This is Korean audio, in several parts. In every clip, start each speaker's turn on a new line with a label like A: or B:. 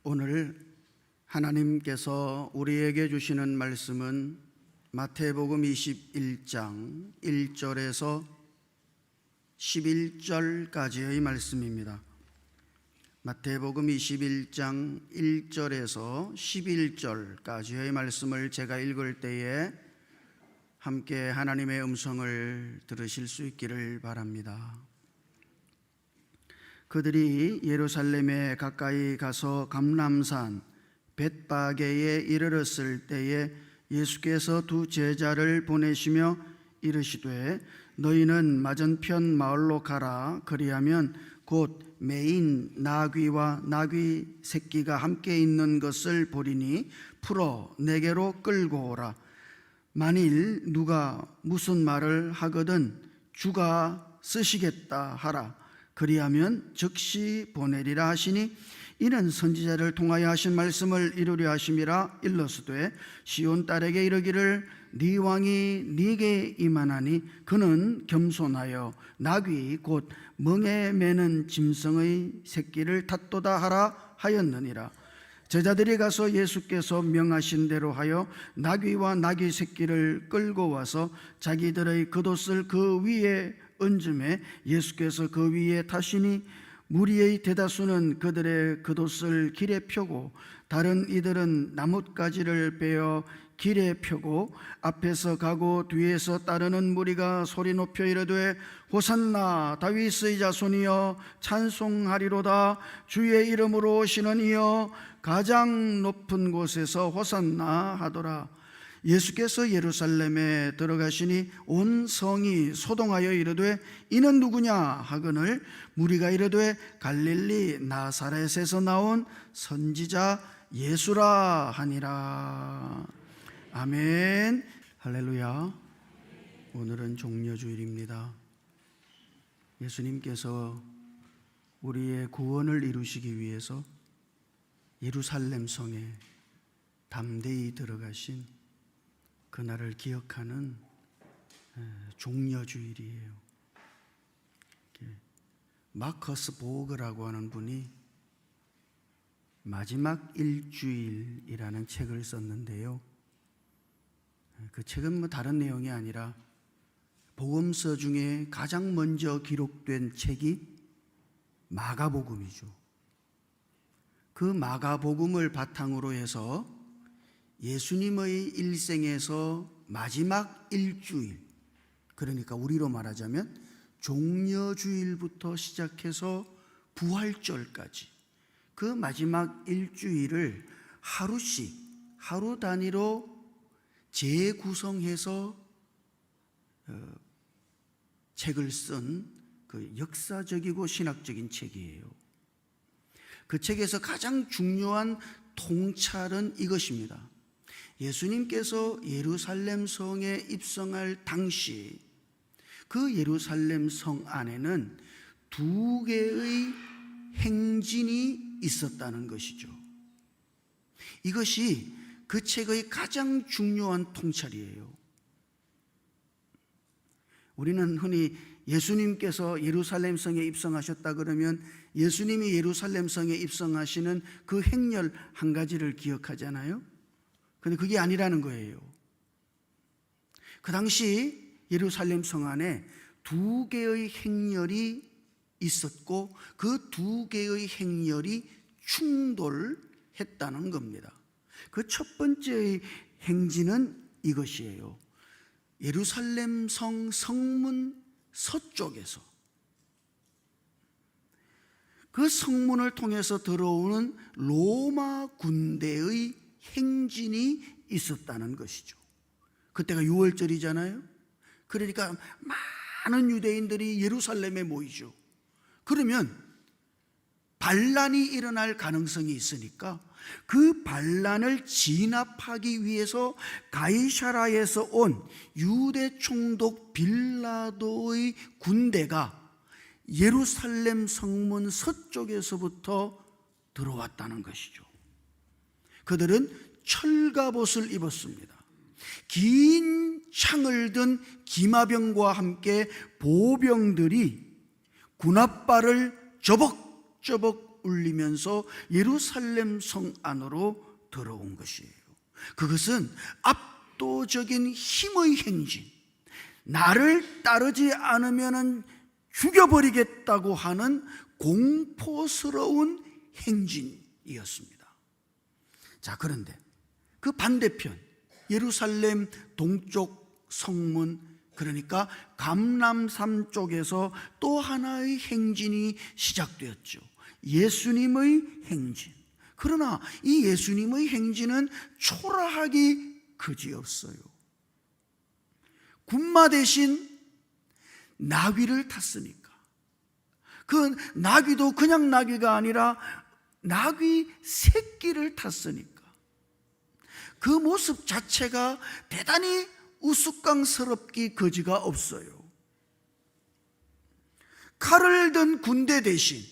A: 오늘 하나님께서 우리에게 주시는 말씀은 마태복음 21장 1절에서 11절까지의 말씀입니다. 마태복음 21장 1절에서 11절까지의 말씀을 제가 읽을 때에 함께 하나님의 음성을 들으실 수 있기를 바랍니다. 그들이 예루살렘에 가까이 가서 감람산 벳바게에 이르렀을 때에 예수께서 두 제자를 보내시며 이르시되 너희는 맞은편 마을로 가라. 그리하면 곧 매인 나귀와 나귀 새끼가 함께 있는 것을 보리니 풀어 내게로 끌고 오라. 만일 누가 무슨 말을 하거든 주가 쓰시겠다 하라. 그리하면 즉시 보내리라 하시니 이는 선지자를 통하여 하신 말씀을 이루려 하심이라. 일러스되 시온 딸에게 이르기를 네 왕이 네게 임하나니 그는 겸손하여 나귀 곧 멍에 매는 짐승의 새끼를 탔도다 하라 하였느니라. 제자들이 가서 예수께서 명하신 대로 하여 나귀와 나귀 새끼를 끌고 와서 자기들의 겉옷을 그 위에 얹음에 예수께서 그 위에 타시니 무리의 대다수는 그들의 겉옷을 길에 펴고 다른 이들은 나뭇가지를 베어 길에 펴고 앞에서 가고 뒤에서 따르는 무리가 소리 높여 이르되 호산나 다윗의 자손이여 찬송하리로다. 주의 이름으로 오시는 이여 가장 높은 곳에서 호산나 하더라. 예수께서 예루살렘에 들어가시니 온 성이 소동하여 이르되 이는 누구냐 하거늘 무리가 이르되 갈릴리 나사렛에서 나온 선지자 예수라 하니라. 아멘. 할렐루야. 오늘은 종려주일입니다. 예수님께서 우리의 구원을 이루시기 위해서 예루살렘 성에 담대히 들어가신 그날을 기억하는 종려주일이에요. 마커스 보그라고 하는 분이 마지막 일주일이라는 책을 썼는데요. 그 책은 다른 내용이 아니라 복음서 중에 가장 먼저 기록된 책이 마가복음이죠. 그 마가복음을 바탕으로 해서 예수님의 일생에서 마지막 일주일, 그러니까 우리로 말하자면 종려주일부터 시작해서 부활절까지 그 마지막 일주일을 하루씩 하루 단위로 재구성해서 책을 쓴 그 역사적이고 신학적인 책이에요. 그 책에서 가장 중요한 통찰은 이것입니다. 예수님께서 예루살렘 성에 입성할 당시 그 예루살렘 성 안에는 두 개의 행진이 있었다는 것이죠. 이것이 그 책의 가장 중요한 통찰이에요. 우리는 흔히 예수님께서 예루살렘 성에 입성하셨다 그러면 예수님이 예루살렘 성에 입성하시는 그 행렬 한 가지를 기억하잖아요. 그런데 그게 아니라는 거예요. 그 당시 예루살렘 성 안에 두 개의 행렬이 있었고 그 두 개의 행렬이 충돌했다는 겁니다. 그 첫 번째의 행진은 이것이에요. 예루살렘 성 성문 서쪽에서 그 성문을 통해서 들어오는 로마 군대의 행진이 있었다는 것이죠. 그때가 6월절이잖아요. 그러니까 많은 유대인들이 예루살렘에 모이죠. 그러면 반란이 일어날 가능성이 있으니까 그 반란을 진압하기 위해서 가이사라에서 온 유대 총독 빌라도의 군대가 예루살렘 성문 서쪽에서부터 들어왔다는 것이죠. 그들은 철갑옷을 입었습니다. 긴 창을 든 기마병과 함께 보병들이 군합발을 저벅저벅 울리면서 예루살렘 성 안으로 들어온 것이에요. 그것은 압도적인 힘의 행진, 나를 따르지 않으면 죽여버리겠다고 하는 공포스러운 행진이었습니다. 자, 그런데 그 반대편 예루살렘 동쪽 성문, 그러니까 감람산 쪽에서 또 하나의 행진이 시작되었죠. 예수님의 행진. 그러나 이 예수님의 행진은 초라하기 그지없어요. 군마 대신 나귀를 탔으니까. 그 나귀도 그냥 나귀가 아니라 나귀 새끼를 탔으니까 그 모습 자체가 대단히 우스꽝스럽기 거지가 없어요. 칼을 든 군대 대신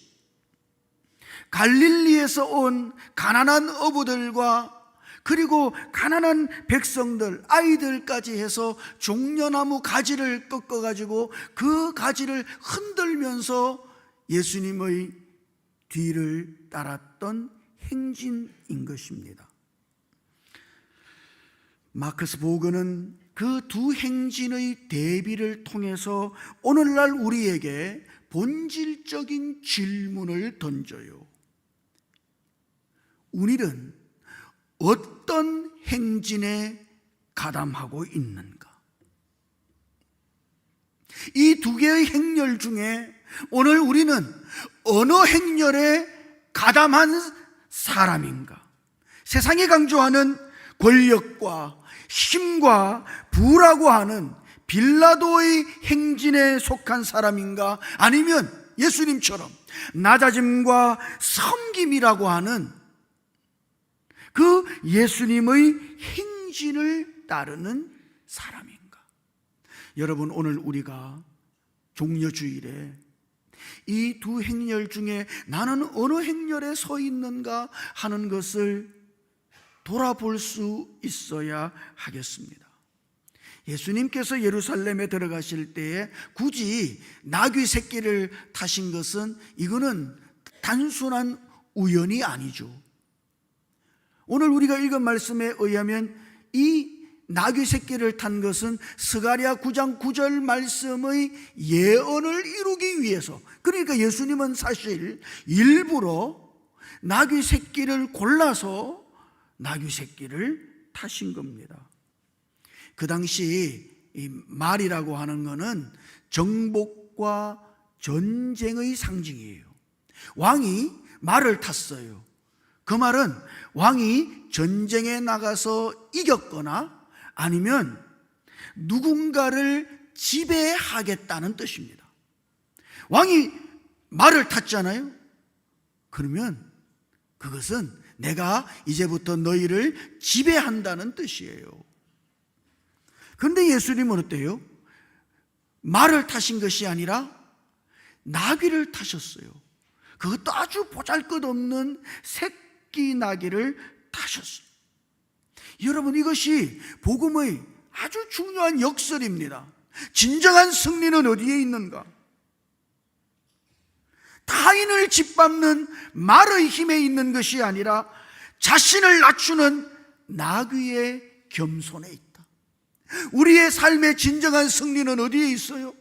A: 갈릴리에서 온 가난한 어부들과 그리고 가난한 백성들, 아이들까지 해서 종려나무 가지를 꺾어가지고 그 가지를 흔들면서 예수님의 뒤를 따랐던 행진인 것입니다. 마크스 보거는 그 두 행진의 대비를 통해서 오늘날 우리에게 본질적인 질문을 던져요. 우리는 어떤 행진에 가담하고 있는가? 이 두 개의 행렬 중에 오늘 우리는 어느 행렬에 가담한 사람인가? 세상이 강조하는 권력과 힘과 부라고 하는 빌라도의 행진에 속한 사람인가? 아니면 예수님처럼 낮아짐과 섬김이라고 하는 그 예수님의 행진을 따르는 사람인가? 여러분, 오늘 우리가 종려주일에 이 두 행렬 중에 나는 어느 행렬에 서 있는가 하는 것을 돌아볼 수 있어야 하겠습니다. 예수님께서 예루살렘에 들어가실 때에 굳이 나귀 새끼를 타신 것은 이거는 단순한 우연이 아니죠. 오늘 우리가 읽은 말씀에 의하면 이 나귀 새끼를 탄 것은 스가랴 9장 9절 말씀의 예언을 이루기 위해서, 그러니까 예수님은 사실 일부러 나귀 새끼를 골라서 나귀 새끼를 타신 겁니다. 그 당시 이 말이라고 하는 것은 정복과 전쟁의 상징이에요. 왕이 말을 탔어요. 그 말은 왕이 전쟁에 나가서 이겼거나 아니면 누군가를 지배하겠다는 뜻입니다. 왕이 말을 탔잖아요. 그러면 그것은 내가 이제부터 너희를 지배한다는 뜻이에요. 그런데 예수님은 어때요? 말을 타신 것이 아니라 나귀를 타셨어요. 그것도 아주 보잘것없는 새끼 나귀를 타셨어요. 여러분, 이것이 복음의 아주 중요한 역설입니다. 진정한 승리는 어디에 있는가? 타인을 짓밟는 말의 힘에 있는 것이 아니라 자신을 낮추는 나귀의 겸손에 있다. 우리의 삶의 진정한 승리는 어디에 있어요?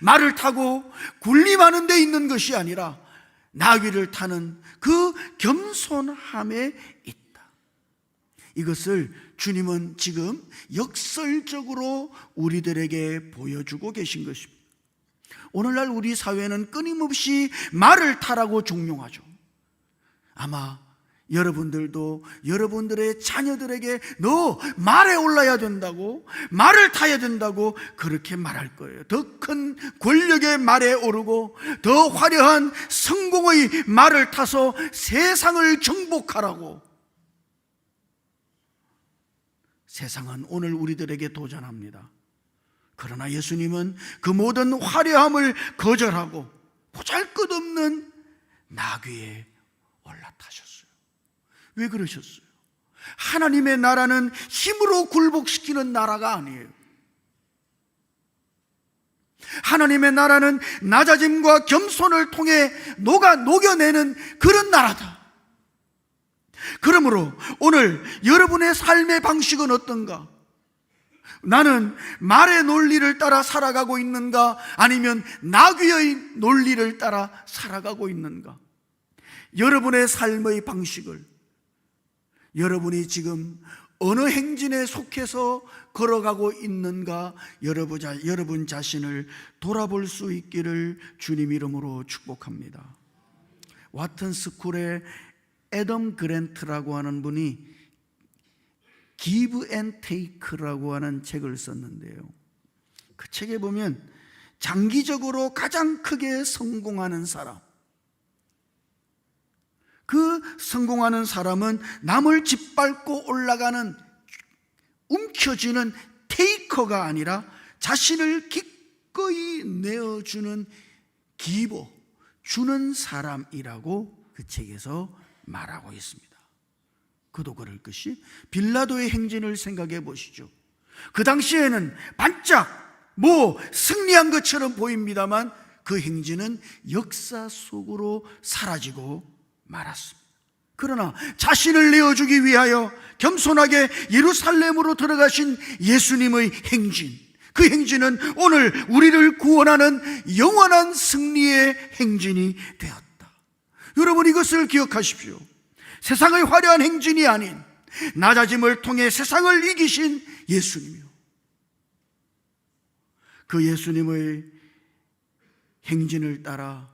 A: 말을 타고 군림하는 데 있는 것이 아니라 나귀를 타는 그 겸손함에 있다. 이것을 주님은 지금 역설적으로 우리들에게 보여주고 계신 것입니다. 오늘날 우리 사회는 끊임없이 말을 타라고 종용하죠. 아마 여러분들도 여러분들의 자녀들에게 너 말에 올라야 된다고, 말을 타야 된다고 그렇게 말할 거예요. 더 큰 권력의 말에 오르고 더 화려한 성공의 말을 타서 세상을 정복하라고. 세상은 오늘 우리들에게 도전합니다. 그러나 예수님은 그 모든 화려함을 거절하고 보잘것없는 나귀에 올라타셨어요. 왜 그러셨어요? 하나님의 나라는 힘으로 굴복시키는 나라가 아니에요. 하나님의 나라는 낮아짐과 겸손을 통해 녹여내는 그런 나라다. 그러므로 오늘 여러분의 삶의 방식은 어떤가? 나는 말의 논리를 따라 살아가고 있는가? 아니면 나귀의 논리를 따라 살아가고 있는가? 여러분의 삶의 방식을, 여러분이 지금 어느 행진에 속해서 걸어가고 있는가, 여러분 자신을 돌아볼 수 있기를 주님 이름으로 축복합니다. 와튼 스쿨의 애덤 그랜트라고 하는 분이 Give and Take라고 하는 책을 썼는데요, 그 책에 보면 장기적으로 가장 크게 성공하는 사람, 그 성공하는 사람은 남을 짓밟고 올라가는, 움켜쥐는 테이커가 아니라 자신을 기꺼이 내어주는 기버, 주는 사람이라고 그 책에서 말하고 있습니다. 그도 그럴 것이 빌라도의 행진을 생각해 보시죠. 그 당시에는 반짝 승리한 것처럼 보입니다만 그 행진은 역사 속으로 사라지고 말았습니다. 그러나 자신을 내어주기 위하여 겸손하게 예루살렘으로 들어가신 예수님의 행진, 그 행진은 오늘 우리를 구원하는 영원한 승리의 행진이 되었다. 여러분, 이것을 기억하십시오. 세상의 화려한 행진이 아닌 낮아짐을 통해 세상을 이기신 예수님이요, 그 예수님의 행진을 따라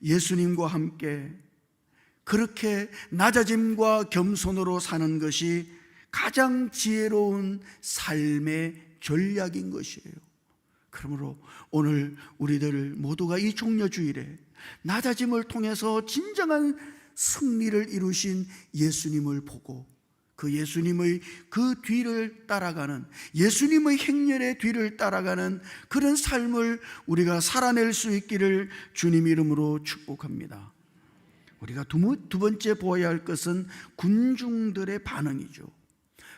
A: 예수님과 함께 그렇게 낮아짐과 겸손으로 사는 것이 가장 지혜로운 삶의 전략인 것이에요. 그러므로 오늘 우리들 모두가 이 종려주일에 낮아짐을 통해서 진정한 승리를 이루신 예수님을 보고 그 예수님의 그 뒤를 따라가는, 예수님의 행렬의 뒤를 따라가는 그런 삶을 우리가 살아낼 수 있기를 주님 이름으로 축복합니다. 우리가 두 번째 보아야 할 것은 군중들의 반응이죠.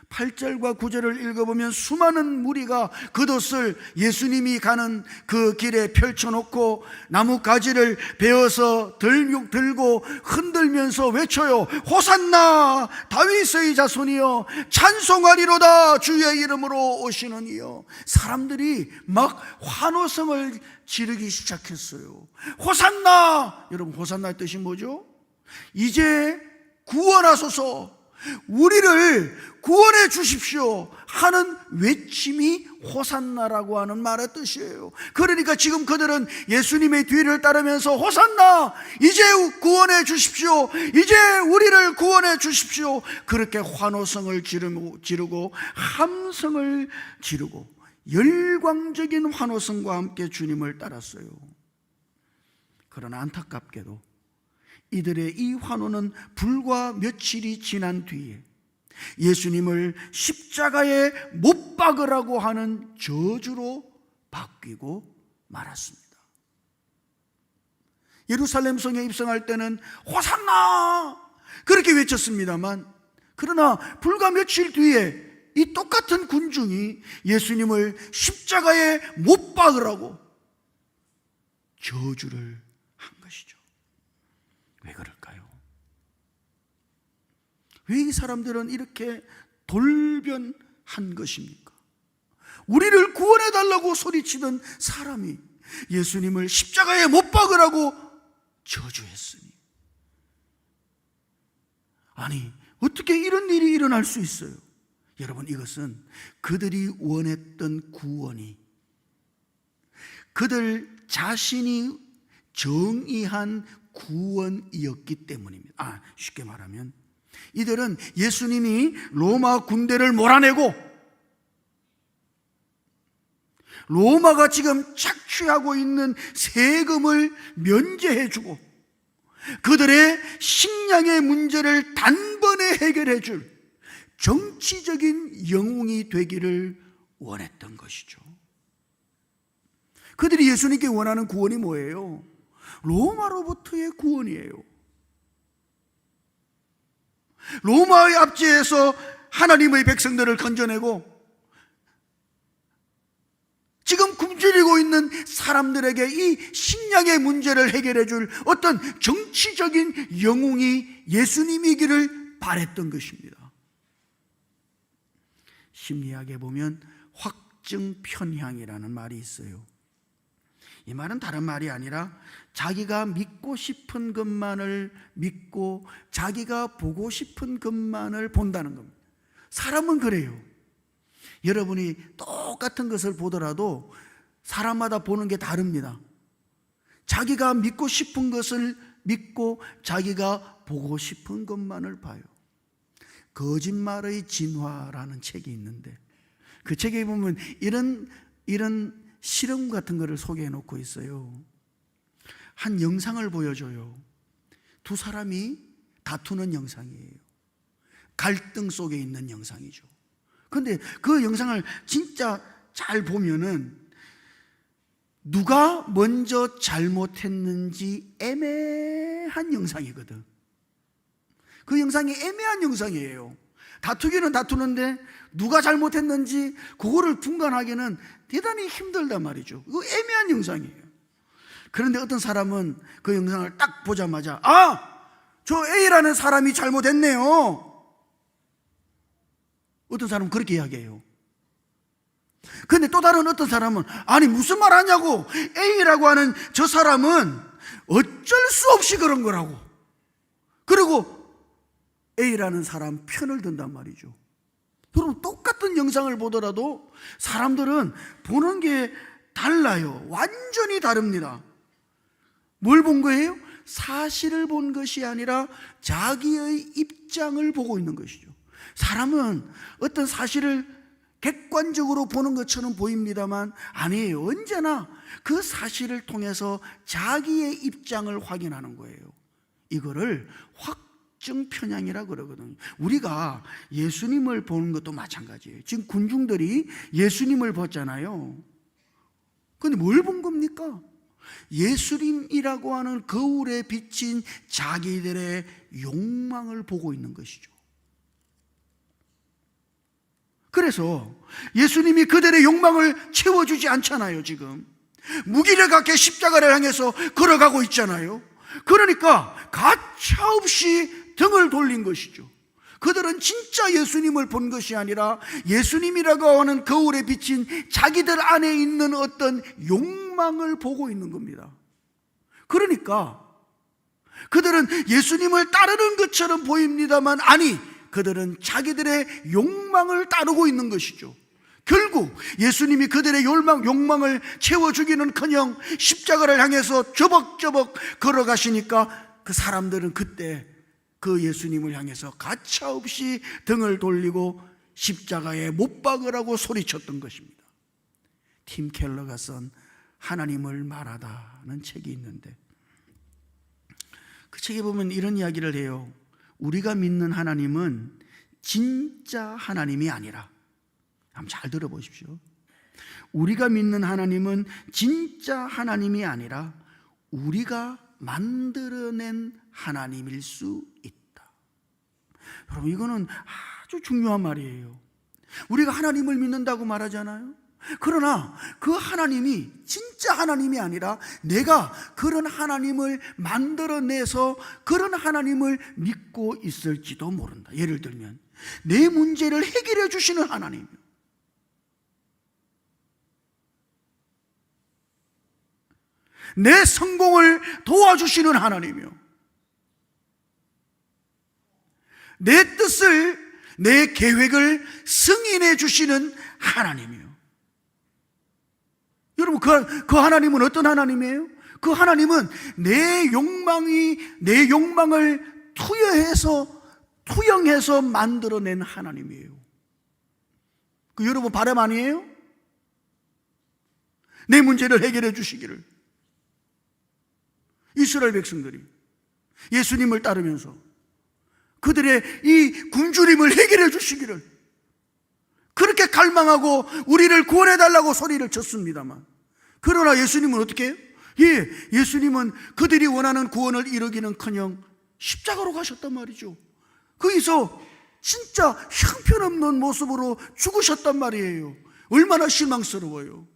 A: 8절과 9절을 읽어보면 수많은 무리가 겉옷을 예수님이 가는 그 길에 펼쳐놓고 나뭇가지를 베어서 들고 흔들면서 외쳐요. 호산나 다윗의 자손이여, 찬송하리로다 주의 이름으로 오시는 이여. 사람들이 막 환호성을 지르기 시작했어요. 호산나! 여러분, 호산나의 뜻이 뭐죠? 이제 구원하소서, 우리를 구원해 주십시오 하는 외침이 호산나라고 하는 말의 뜻이에요. 그러니까 지금 그들은 예수님의 뒤를 따르면서 호산나, 이제 구원해 주십시오, 이제 우리를 구원해 주십시오, 그렇게 환호성을 지르고 함성을 지르고 열광적인 환호성과 함께 주님을 따랐어요. 그러나 안타깝게도 이들의 이 환호는 불과 며칠이 지난 뒤에 예수님을 십자가에 못 박으라고 하는 저주로 바뀌고 말았습니다. 예루살렘 성에 입성할 때는 호산나 그렇게 외쳤습니다만, 그러나 불과 며칠 뒤에 이 똑같은 군중이 예수님을 십자가에 못 박으라고 저주를 한 것이죠. 왜 그럴까요? 왜 이 사람들은 이렇게 돌변한 것입니까? 우리를 구원해달라고 소리치던 사람이 예수님을 십자가에 못 박으라고 저주했으니, 아니 어떻게 이런 일이 일어날 수 있어요? 여러분, 이것은 그들이 원했던 구원이 그들 자신이 정의한 구원이었기 때문입니다. 쉽게 말하면 이들은 예수님이 로마 군대를 몰아내고 로마가 지금 착취하고 있는 세금을 면제해주고 그들의 식량의 문제를 단번에 해결해 줄 정치적인 영웅이 되기를 원했던 것이죠. 그들이 예수님께 원하는 구원이 뭐예요? 로마로부터의 구원이에요. 로마의 압제에서 하나님의 백성들을 건져내고 지금 굶주리고 있는 사람들에게 이 식량의 문제를 해결해 줄 어떤 정치적인 영웅이 예수님이기를 바랬던 것입니다. 심리학에 보면 확증 편향이라는 말이 있어요. 이 말은 다른 말이 아니라 자기가 믿고 싶은 것만을 믿고 자기가 보고 싶은 것만을 본다는 겁니다. 사람은 그래요. 여러분이 똑같은 것을 보더라도 사람마다 보는 게 다릅니다. 자기가 믿고 싶은 것을 믿고 자기가 보고 싶은 것만을 봐요. 거짓말의 진화라는 책이 있는데 그 책에 보면 이런 실험 같은 거를 소개해 놓고 있어요. 한 영상을 보여줘요. 두 사람이 다투는 영상이에요. 갈등 속에 있는 영상이죠. 그런데 그 영상을 진짜 잘 보면은 누가 먼저 잘못했는지 애매한 영상이거든. 그 영상이 애매한 영상이에요. 다투기는 다투는데 누가 잘못했는지 그거를 분간하기는 대단히 힘들단 말이죠. 그거 애매한 영상이에요. 그런데 어떤 사람은 그 영상을 딱 보자마자 저 A라는 사람이 잘못했네요. 어떤 사람은 그렇게 이야기해요. 그런데 또 다른 어떤 사람은 아니 무슨 말 하냐고, A라고 하는 저 사람은 어쩔 수 없이 그런 거라고. 그리고 A라는 사람 편을 든단 말이죠. 여러분, 똑같은 영상을 보더라도 사람들은 보는 게 달라요. 완전히 다릅니다. 뭘 본 거예요? 사실을 본 것이 아니라 자기의 입장을 보고 있는 것이죠. 사람은 어떤 사실을 객관적으로 보는 것처럼 보입니다만 아니에요. 언제나 그 사실을 통해서 자기의 입장을 확인하는 거예요. 이거를 확증 편향이라고 그러거든요. 우리가 예수님을 보는 것도 마찬가지예요. 지금 군중들이 예수님을 봤잖아요. 근데 뭘 본 겁니까? 예수님이라고 하는 거울에 비친 자기들의 욕망을 보고 있는 것이죠. 그래서 예수님이 그들의 욕망을 채워주지 않잖아요. 지금 무기력하게 십자가를 향해서 걸어가고 있잖아요. 그러니까 가차없이 등을 돌린 것이죠. 그들은 진짜 예수님을 본 것이 아니라 예수님이라고 하는 거울에 비친 자기들 안에 있는 어떤 욕망을 보고 있는 겁니다. 그러니까 그들은 예수님을 따르는 것처럼 보입니다만 아니, 그들은 자기들의 욕망을 따르고 있는 것이죠. 결국 예수님이 그들의 욕망을 채워주기는커녕 십자가를 향해서 저벅저벅 걸어가시니까 그 사람들은 그때 그 예수님을 향해서 가차없이 등을 돌리고 십자가에 못 박으라고 소리쳤던 것입니다. 팀 켈러가 쓴 하나님을 말하다는 책이 있는데 그 책에 보면 이런 이야기를 해요. 우리가 믿는 하나님은 진짜 하나님이 아니라, 한번 잘 들어보십시오. 우리가 믿는 하나님은 진짜 하나님이 아니라 우리가 만들어낸 하나님일 수 있다. 여러분, 이거는 아주 중요한 말이에요. 우리가 하나님을 믿는다고 말하잖아요. 그러나 그 하나님이 진짜 하나님이 아니라 내가 그런 하나님을 만들어내서 그런 하나님을 믿고 있을지도 모른다. 예를 들면 내 문제를 해결해 주시는 하나님, 내 성공을 도와주시는 하나님이요, 내 뜻을, 내 계획을 승인해 주시는 하나님이요. 여러분, 그 하나님은 어떤 하나님이에요? 그 하나님은 내 욕망을 투영해서 만들어낸 하나님이에요. 그 여러분 바람 아니에요? 내 문제를 해결해 주시기를. 이스라엘 백성들이 예수님을 따르면서 그들의 이 굶주림을 해결해 주시기를 그렇게 갈망하고 우리를 구원해달라고 소리를 쳤습니다만, 그러나 예수님은 어떻게 해요? 예수님은 그들이 원하는 구원을 이루기는커녕 십자가로 가셨단 말이죠. 거기서 진짜 형편없는 모습으로 죽으셨단 말이에요. 얼마나 실망스러워요.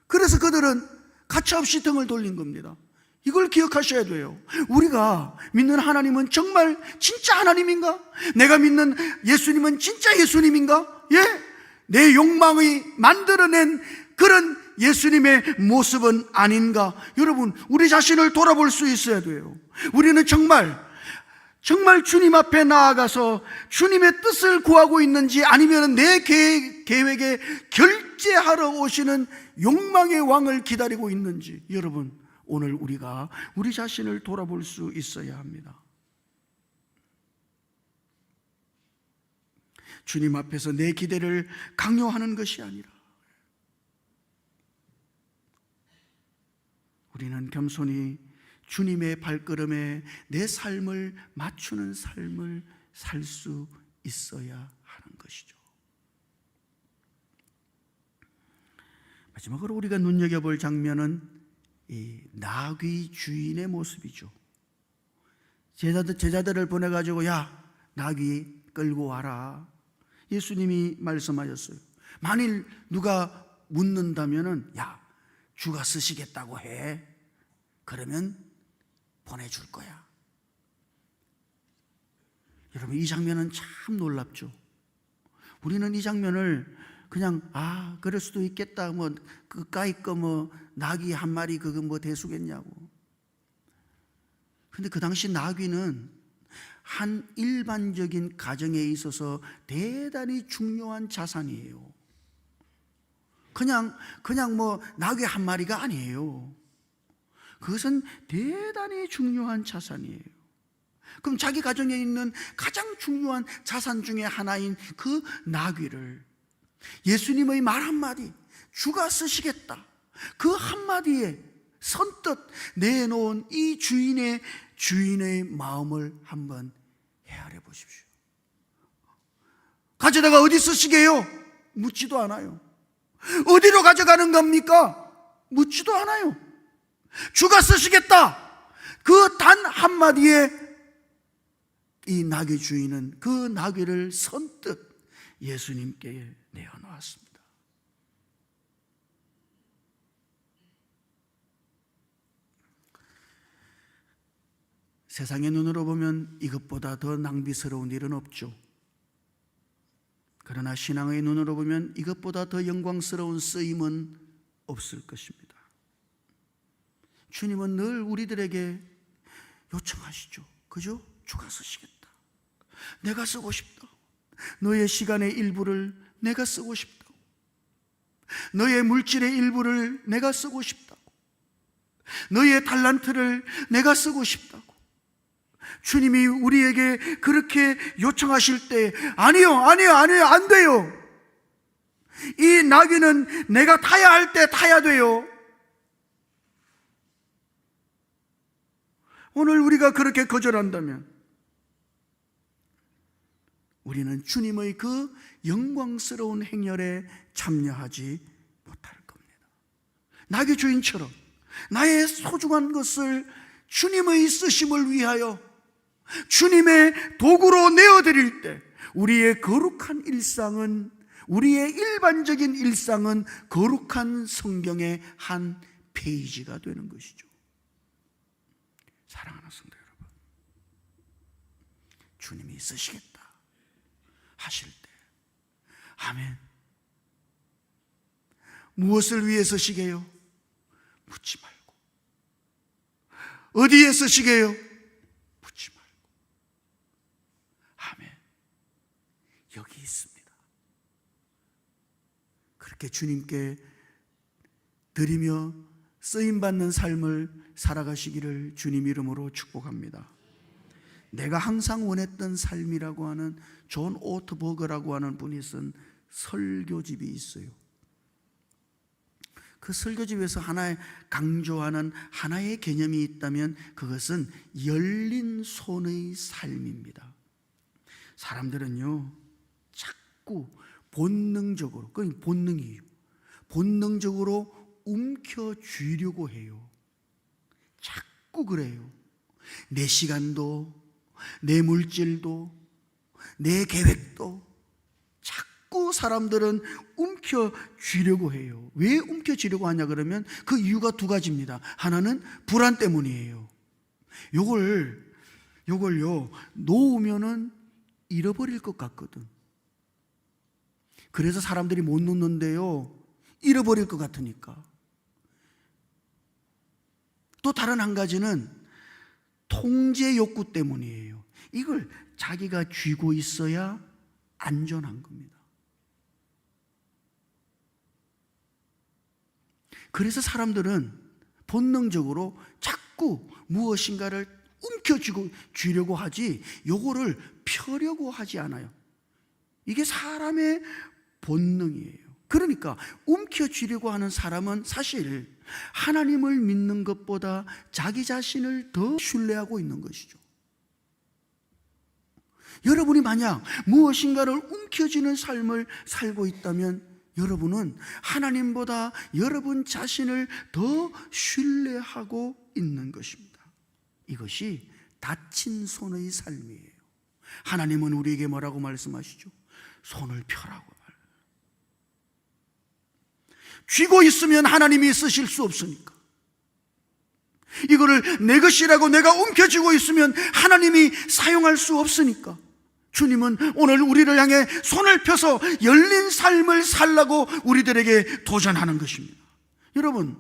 A: 그래서 그들은 가차없이 등을 돌린 겁니다. 이걸 기억하셔야 돼요. 우리가 믿는 하나님은 정말 진짜 하나님인가? 내가 믿는 예수님은 진짜 예수님인가? 예? 내 욕망이 만들어낸 그런 예수님의 모습은 아닌가? 여러분, 우리 자신을 돌아볼 수 있어야 돼요. 우리는 정말 주님 앞에 나아가서 주님의 뜻을 구하고 있는지, 아니면 내 계획에 결제하러 오시는 욕망의 왕을 기다리고 있는지, 여러분, 오늘 우리가 우리 자신을 돌아볼 수 있어야 합니다. 주님 앞에서 내 기대를 강요하는 것이 아니라 우리는 겸손히 주님의 발걸음에 내 삶을 맞추는 삶을 살 수 있어야 하는 것이죠. 마지막으로 우리가 눈여겨볼 장면은 이 나귀 주인의 모습이죠. 제자들을 보내가지고 야, 나귀 끌고 와라. 예수님이 말씀하셨어요. 만일 누가 묻는다면은 야, 주가 쓰시겠다고 해. 그러면 보내줄 거야. 여러분, 이 장면은 참 놀랍죠. 우리는 이 장면을 그냥 그럴 수도 있겠다, 뭐 그까이 거 뭐 나귀 한 마리 그거 뭐 대수겠냐고. 근데 그 당시 나귀는 한 일반적인 가정에 있어서 대단히 중요한 자산이에요. 그냥 뭐 나귀 한 마리가 아니에요. 그것은 대단히 중요한 자산이에요. 그럼 자기 가정에 있는 가장 중요한 자산 중에 하나인 그 나귀를 예수님의 말 한마디, 주가 쓰시겠다, 그 한마디에 선뜻 내놓은 이 주인의 마음을 한번 헤아려 보십시오. 가져다가 어디 쓰시게요? 묻지도 않아요. 어디로 가져가는 겁니까? 묻지도 않아요. 주가 쓰시겠다, 그 단 한마디에 이 나귀 주인은 그 나귀를 선뜻 예수님께 내어놓았습니다. 세상의 눈으로 보면 이것보다 더 낭비스러운 일은 없죠. 그러나 신앙의 눈으로 보면 이것보다 더 영광스러운 쓰임은 없을 것입니다. 주님은 늘 우리들에게 요청하시죠. 그죠? 주가 쓰시겠다. 내가 쓰고 싶다. 너의 시간의 일부를 내가 쓰고 싶다고. 너의 물질의 일부를 내가 쓰고 싶다고. 너의 달란트를 내가 쓰고 싶다고. 주님이 우리에게 그렇게 요청하실 때 아니요, 안 돼요. 이 나귀는 내가 타야 할 때 타야 돼요. 오늘 우리가 그렇게 거절한다면 우리는 주님의 그 영광스러운 행렬에 참여하지 못할 겁니다. 나귀 주인처럼 나의 소중한 것을 주님의 쓰심을 위하여 주님의 도구로 내어드릴 때 우리의 거룩한 일상은, 우리의 일반적인 일상은 거룩한 성경의 한 페이지가 되는 것이죠. 사랑하는 성도 여러분, 주님이 쓰시겠다 하실 때 아멘. 무엇을 위해 쓰시게요? 묻지 말고. 어디에 쓰시게요? 묻지 말고. 아멘. 여기 있습니다. 그렇게 주님께 드리며 쓰임받는 삶을 살아가시기를 주님 이름으로 축복합니다. 내가 항상 원했던 삶이라고 하는 존 오트버거라고 하는 분이 쓴 설교집이 있어요. 그 설교집에서 강조하는 하나의 개념이 있다면 그것은 열린 손의 삶입니다. 사람들은요, 자꾸 본능적으로, 그건 본능이에요. 본능적으로 움켜쥐려고 해요. 자꾸 그래요. 내 시간도, 내 물질도, 내 계획도 자꾸 사람들은 움켜쥐려고 해요. 왜 움켜쥐려고 하냐 그러면 그 이유가 두 가지입니다. 하나는 불안 때문이에요. 요걸요 놓으면은 잃어버릴 것 같거든. 그래서 사람들이 못 놓는데요, 잃어버릴 것 같으니까. 또 다른 한 가지는 통제 욕구 때문이에요. 이걸 자기가 쥐고 있어야 안전한 겁니다. 그래서 사람들은 본능적으로 자꾸 무엇인가를 움켜쥐려고 하지 요거를 펴려고 하지 않아요. 이게 사람의 본능이에요. 그러니까 움켜쥐려고 하는 사람은 사실 하나님을 믿는 것보다 자기 자신을 더 신뢰하고 있는 것이죠. 여러분이 만약 무엇인가를 움켜쥐는 삶을 살고 있다면 여러분은 하나님보다 여러분 자신을 더 신뢰하고 있는 것입니다. 이것이 다친 손의 삶이에요. 하나님은 우리에게 뭐라고 말씀하시죠? 손을 펴라고. 쥐고 있으면 하나님이 쓰실 수 없으니까. 이거를 내 것이라고 내가 움켜쥐고 있으면 하나님이 사용할 수 없으니까 주님은 오늘 우리를 향해 손을 펴서 열린 삶을 살라고 우리들에게 도전하는 것입니다. 여러분,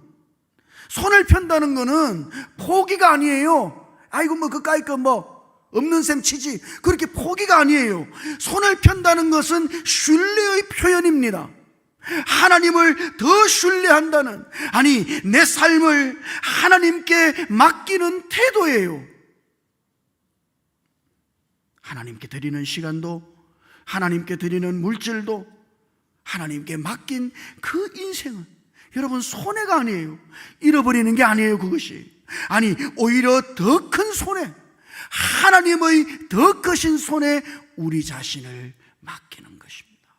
A: 손을 편다는 거는 포기가 아니에요. 아이고 뭐 그까이 거 뭐 없는 셈 치지, 그렇게 포기가 아니에요. 손을 편다는 것은 신뢰의 표현입니다. 하나님을 더 신뢰한다는, 아니 내 삶을 하나님께 맡기는 태도예요. 하나님께 드리는 시간도, 하나님께 드리는 물질도, 하나님께 맡긴 그 인생은 여러분 손해가 아니에요. 잃어버리는 게 아니에요. 그것이 아니 오히려 더 큰 손해, 하나님의 더 크신 손에 우리 자신을 맡기는 것입니다.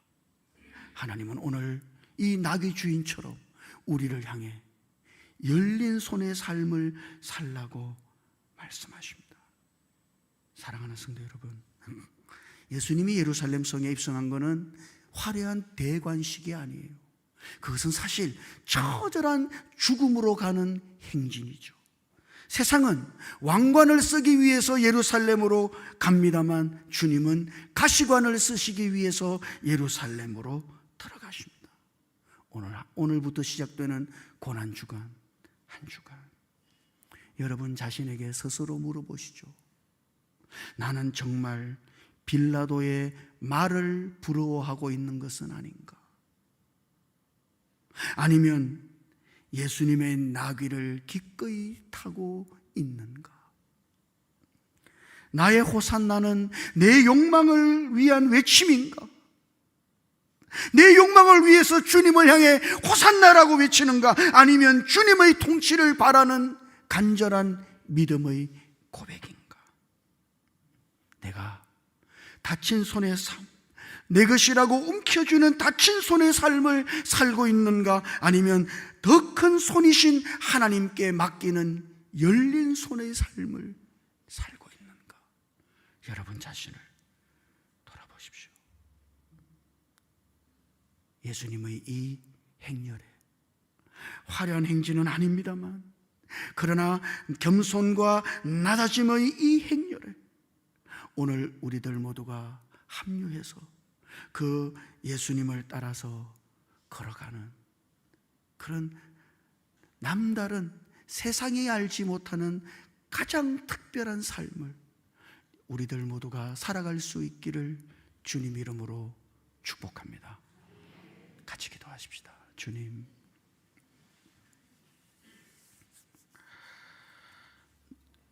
A: 하나님은 오늘 이 나귀 주인처럼 우리를 향해 열린 손의 삶을 살라고 말씀하십니다. 사랑하는 성도 여러분, 예수님이 예루살렘 성에 입성한 것은 화려한 대관식이 아니에요. 그것은 사실 처절한 죽음으로 가는 행진이죠. 세상은 왕관을 쓰기 위해서 예루살렘으로 갑니다만 주님은 가시관을 쓰시기 위해서 예루살렘으로 들어가십니다. 오늘부터 시작되는 고난주간, 한 주간, 여러분 자신에게 스스로 물어보시죠. 나는 정말 빌라도의 말을 부러워하고 있는 것은 아닌가? 아니면 예수님의 나귀를 기꺼이 타고 있는가? 나의 호산나는 내 욕망을 위한 외침인가? 내 욕망을 위해서 주님을 향해 호산나라고 외치는가? 아니면 주님의 통치를 바라는 간절한 믿음의 고백인가? 내가 다친 손의 삶, 내 것이라고 움켜쥐는 다친 손의 삶을 살고 있는가? 아니면 더 큰 손이신 하나님께 맡기는 열린 손의 삶을 살고 있는가? 여러분 자신을 돌아보십시오. 예수님의 이 행렬에 화려한 행진은 아닙니다만, 그러나 겸손과 낮아짐의 이 행렬에 오늘 우리들 모두가 합류해서 그 예수님을 따라서 걸어가는 그런 남다른, 세상이 알지 못하는 가장 특별한 삶을 우리들 모두가 살아갈 수 있기를 주님 이름으로 축복합니다. 같이 기도하십시다. 주님,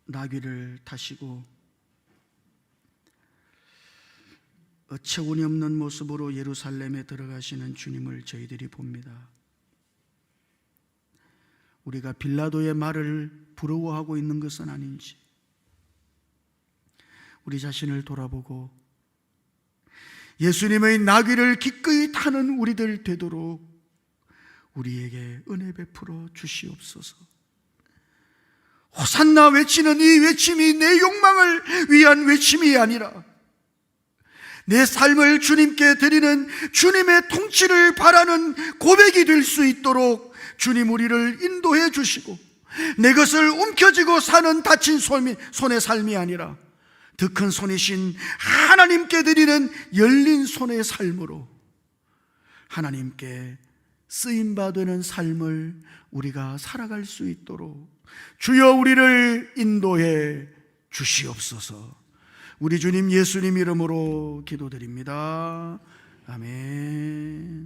A: 나귀를 타시고 어처구니 없는 모습으로 예루살렘에 들어가시는 주님을 저희들이 봅니다. 우리가 빌라도의 말을 부러워하고 있는 것은 아닌지 우리 자신을 돌아보고 예수님의 나귀를 기꺼이 타는 우리들 되도록 우리에게 은혜 베풀어 주시옵소서. 호산나 외치는 이 외침이 내 욕망을 위한 외침이 아니라 내 삶을 주님께 드리는 주님의 통치를 바라는 고백이 될 수 있도록 주님 우리를 인도해 주시고, 내 것을 움켜쥐고 사는 다친 손의 삶이 아니라 더 큰 손이신 하나님께 드리는 열린 손의 삶으로 하나님께 쓰임받는 삶을 우리가 살아갈 수 있도록 주여 우리를 인도해 주시옵소서. 우리 주님 예수님 이름으로 기도드립니다. 아멘.